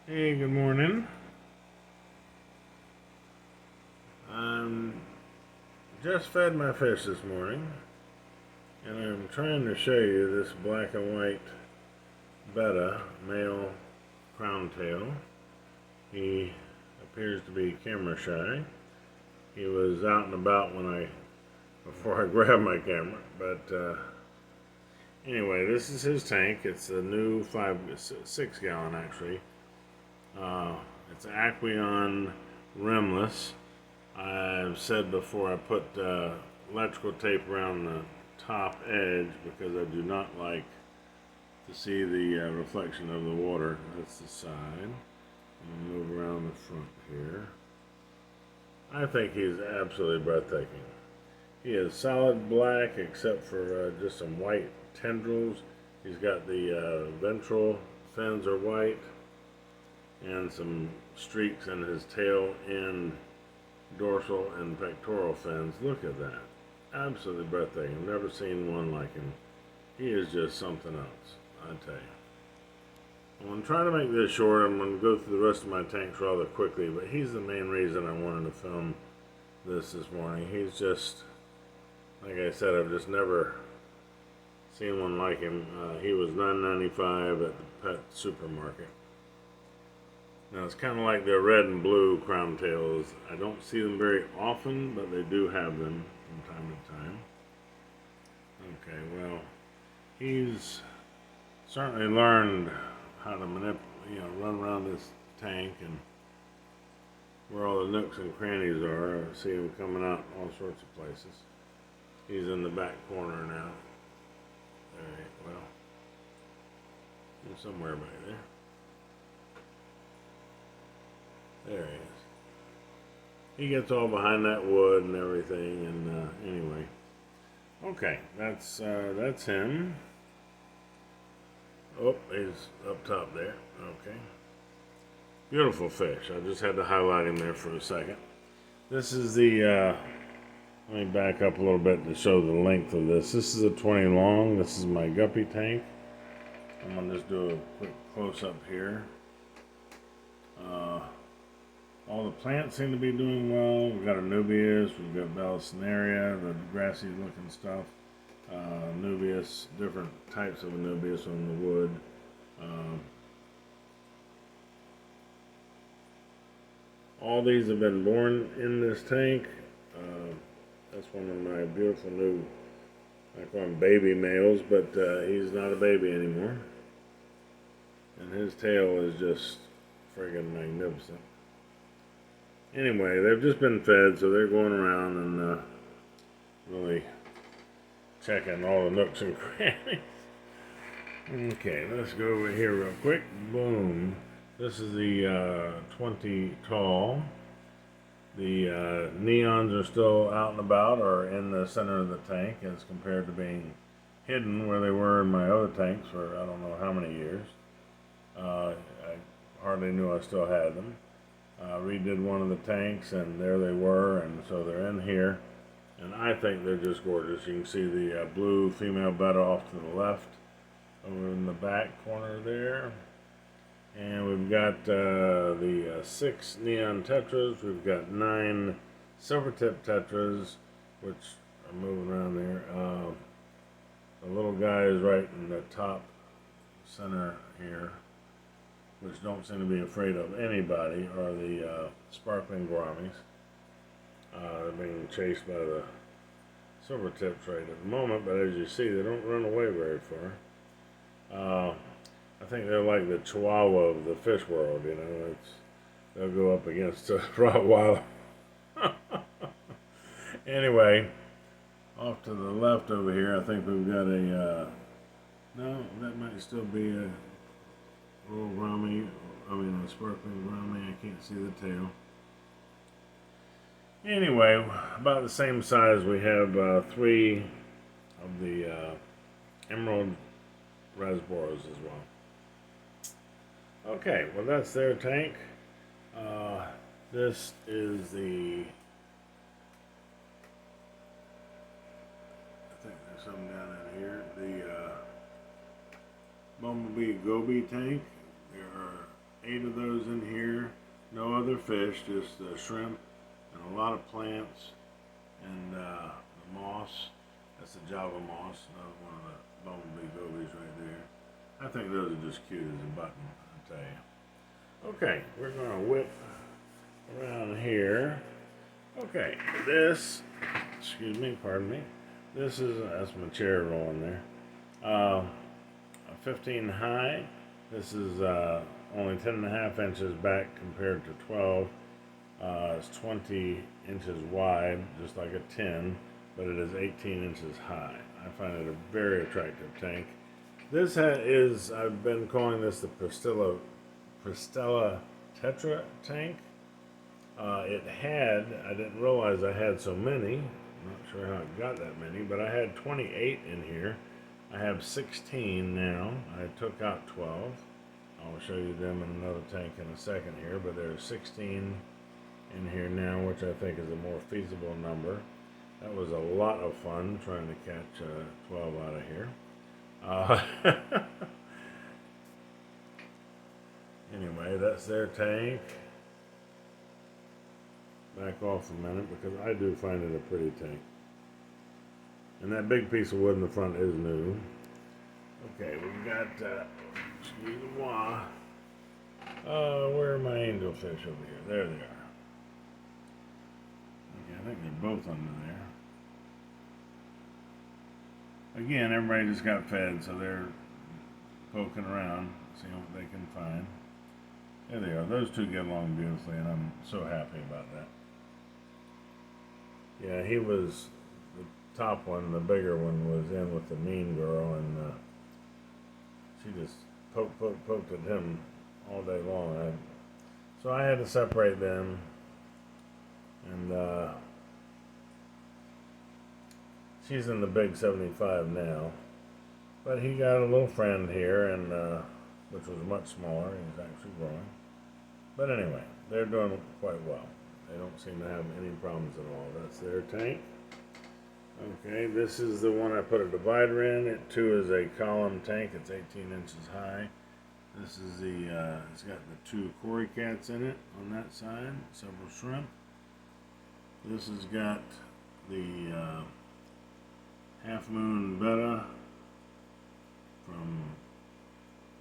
Hey, good morning. Just fed my fish this morning, and I'm trying to show you this black and white Betta male Crowntail. He appears to be camera shy. He was out and about before I grabbed my camera, but anyway, this is his tank. It's a new 6 gallon actually. It's Aqueon rimless. I've said before I put electrical tape around the top edge because I do not like to see the reflection of the water. That's the side. I'm going to move around the front here. I think he's absolutely breathtaking. He is solid black except for just some white tendrils. He's got the ventral fins are white and some streaks in his tail and dorsal and pectoral fins. Look at that. Absolutely breathtaking. I've never seen one like him. He is just something else, I tell you. I'm going to try to make this short. I'm going to go through the rest of my tanks rather quickly, but he's the main reason I wanted to film this morning. He's just, like I said, I've just never seen one like him. He was $9.95 at the pet supermarket. Now it's kind of like the red and blue crowntails. I don't see them very often, but they do have them from time to time. Okay, well, he's certainly learned how to run around this tank and where all the nooks and crannies are. I see him coming out all sorts of places. He's in the back corner now. Well, he's somewhere back there. There he is. He gets all behind that wood and everything, and anyway. Okay, that's him. Oh, he's up top there. Okay. Beautiful fish. I just had to highlight him there for a second. This is let me back up a little bit to show the length of this. This is a 20 long. This is my guppy tank. I'm going to just do a quick close-up here. All the plants seem to be doing well. We've got Anubias, we've got Balsinaria, the grassy looking stuff. Anubias, different types of Anubias on the wood. All these have been born in this tank. That's one of my beautiful new, I call them baby males, but he's not a baby anymore. And his tail is just friggin' magnificent. Anyway, they've just been fed, so they're going around and really checking all the nooks and crannies. Okay, let's go over here real quick. Boom. This is the 20 tall. The neons are still out and about or in the center of the tank as compared to being hidden where they were in my other tanks for I don't know how many years. I hardly knew I still had them. Redid one of the tanks and there they were, and so they're in here, and I think they're just gorgeous. You can see the blue female Betta off to the left over in the back corner there, and we've got the 6 neon tetras. We've got 9 silver tip tetras, which are moving around there. The little guy is right in the top center here, which don't seem to be afraid of anybody, are the sparkling gouramis. They're being chased by the silver tips right at the moment, but as you see, they don't run away very far. I think they're like the chihuahua of the fish world, you know. They'll go up against a Rottweiler. Anyway, off to the left over here, I think we've got a, no, that might still be a little Rami, a sparkling Rami. I can't see the tail. Anyway, about the same size, we have 3 of the emerald rasboras as well. Okay, well that's their tank. This is the, I think there's something down in here, the Bumblebee Goby tank. There are 8 of those in here. No other fish, just shrimp and a lot of plants and the moss. That's the Java moss, another one of the bumblebee gobies right there. I think those are just cute as a button, I'll tell you. Okay, we're gonna whip around here. Okay, this, excuse me, pardon me. This is, that's my chair rolling there. A 15 high. This is only 10.5 inches back compared to 12. It's 20 inches wide, just like a 10, but it is 18 inches high. I find it a very attractive tank. This is, I've been calling this the Pristella Tetra tank. I didn't realize I had so many. I'm not sure how I got that many, but I had 28 in here. I have 16 now. I took out 12. I'll show you them in another tank in a second here, but there's 16 in here now, which I think is a more feasible number. That was a lot of fun trying to catch 12 out of here. Anyway, that's their tank. Back off a minute because I do find it a pretty tank. And that big piece of wood in the front is new. Okay, we've got, excuse moi. Where are my angelfish over here? There they are. Okay, I think they're both under there. Again, everybody just got fed, so they're poking around, seeing what they can find. There they are. Those two get along beautifully, and I'm so happy about that. Yeah, he was, the top one, the bigger one, was in with the mean girl, and she just poked at him all day long. So I had to separate them, and she's in the big 75 now. But he got a little friend here, and which was much smaller. He's actually growing. But anyway, they're doing quite well. They don't seem to have any problems at all. That's their tank. Okay, this is the one I put a divider in. It too is a column tank. It's 18 inches high. This is the, it's got the 2 cory cats in it on that side, several shrimp. This has got the Half Moon Betta from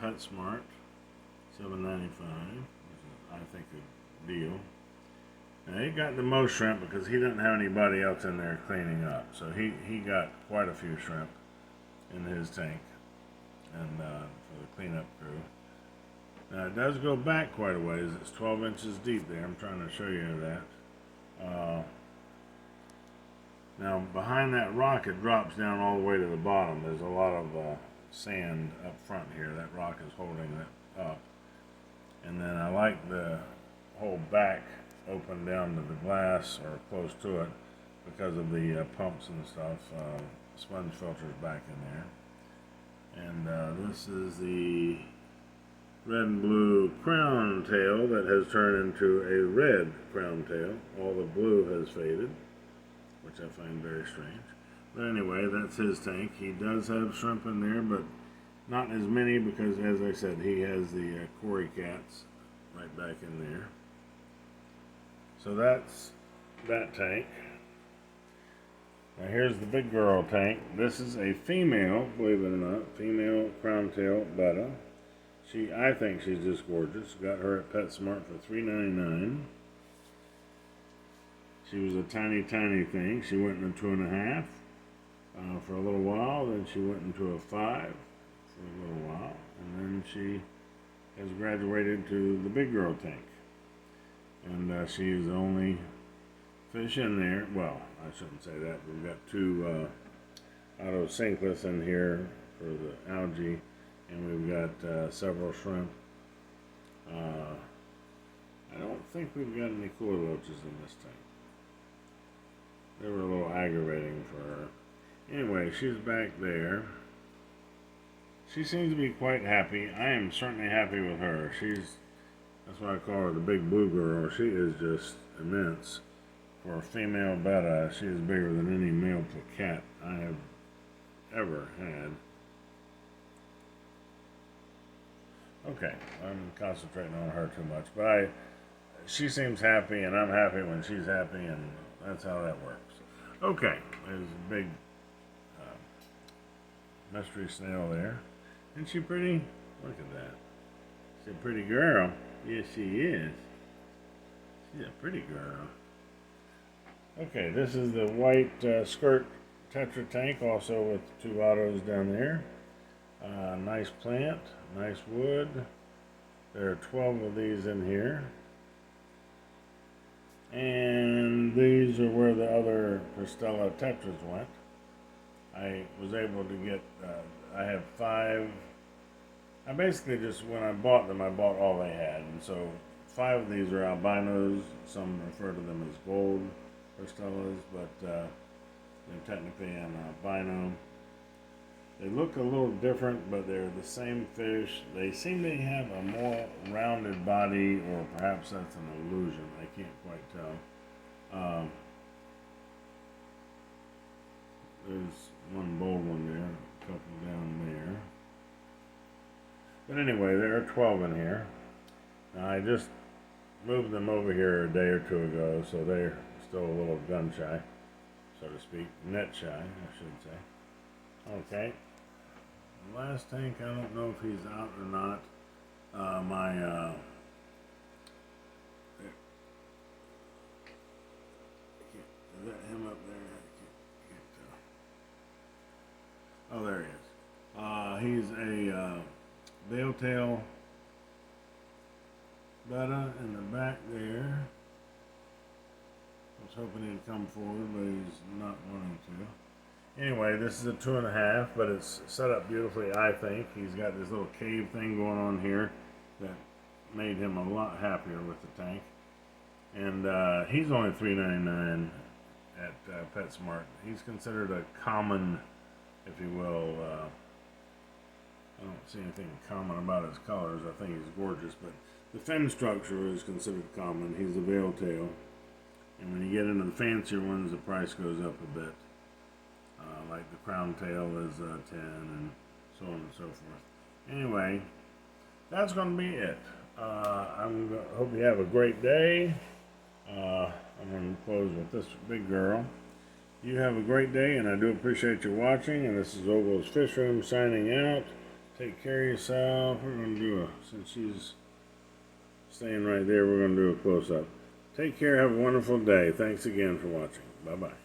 PetSmart, $7.95, which is, I think, a deal. Now, he got the most shrimp because he didn't have anybody else in there cleaning up. So he got quite a few shrimp in his tank and for the cleanup crew. Now, it does go back quite a ways. It's 12 inches deep there. I'm trying to show you that. Now, behind that rock, it drops down all the way to the bottom. There's a lot of sand up front here. That rock is holding it up. And then I like the whole back open down to the glass or close to it because of the pumps and stuff. Sponge filters back in there. And this is the red and blue Crowntail that has turned into a red Crowntail. All the blue has faded, which I find very strange. But anyway, that's his tank. He does have shrimp in there, but not as many because, as I said, he has the cory cats right back in there. So that's that tank. Now here's the big girl tank. This is a female, believe it or not, female Crowntail Betta. I think she's just gorgeous. Got her at PetSmart for $3.99. She was a tiny, tiny thing. She went into 2.5 for a little while. Then she went into a 5 for a little while. And then she has graduated to the big girl tank. And she is the only fish in there. Well, I shouldn't say that. We've got 2 Autosynclus in here for the algae. And we've got several shrimp. I don't think we've got any cooler loaches in this tank. They were a little aggravating for her. Anyway, she's back there. She seems to be quite happy. I am certainly happy with her. That's why I call her the big blue girl. She is just immense. For a female Betta, she is bigger than any male cat I have ever had. Okay, I'm concentrating on her too much, but she seems happy, and I'm happy when she's happy, and that's how that works. Okay, there's a big mystery snail there. Isn't she pretty? Look at that. She's a pretty girl. Yes, she is. She's a pretty girl. Okay, this is the white skirt Tetra tank, also with 2 autos down there. Nice plant, nice wood. There are 12 of these in here. And these are where the other Cristela Tetras went. I was able to get, I have 5. I basically just, when I bought them, I bought all they had. And so 5 of these are albinos. Some refer to them as gold Cristellas, but they're technically an albino. They look a little different, but they're the same fish. They seem to have a more rounded body, or perhaps that's an illusion. I can't quite tell. There's one bold one there, a couple down there. But anyway, there are 12 in here. Now, I just moved them over here a day or 2 ago, so they're still a little gun shy, so to speak. Net shy, I should say. Okay. The last tank, I don't know if he's out or not. Is that him up there? I can't tell. Oh, there he is. He's a veil-tail Betta in the back there. I was hoping he'd come forward, but he's not wanting to. Anyway, this is a 2.5, but it's set up beautifully, I think. He's got this little cave thing going on here that made him a lot happier with the tank. And he's only $3.99 at PetSmart. He's considered a common, if you will, I don't see anything common about his colors. I think he's gorgeous, but the fin structure is considered common. He's a veil tail. And when you get into the fancier ones, the price goes up a bit. Like the Crowntail is 10 and so on and so forth. Anyway, that's going to be it. Hope you have a great day. I'm going to close with this big girl. You have a great day, and I do appreciate you watching. And this is Ogle's Fish Room signing out. Take care of yourself. We're going to do since she's staying right there, we're going to do a close-up. Take care. Have a wonderful day. Thanks again for watching. Bye-bye.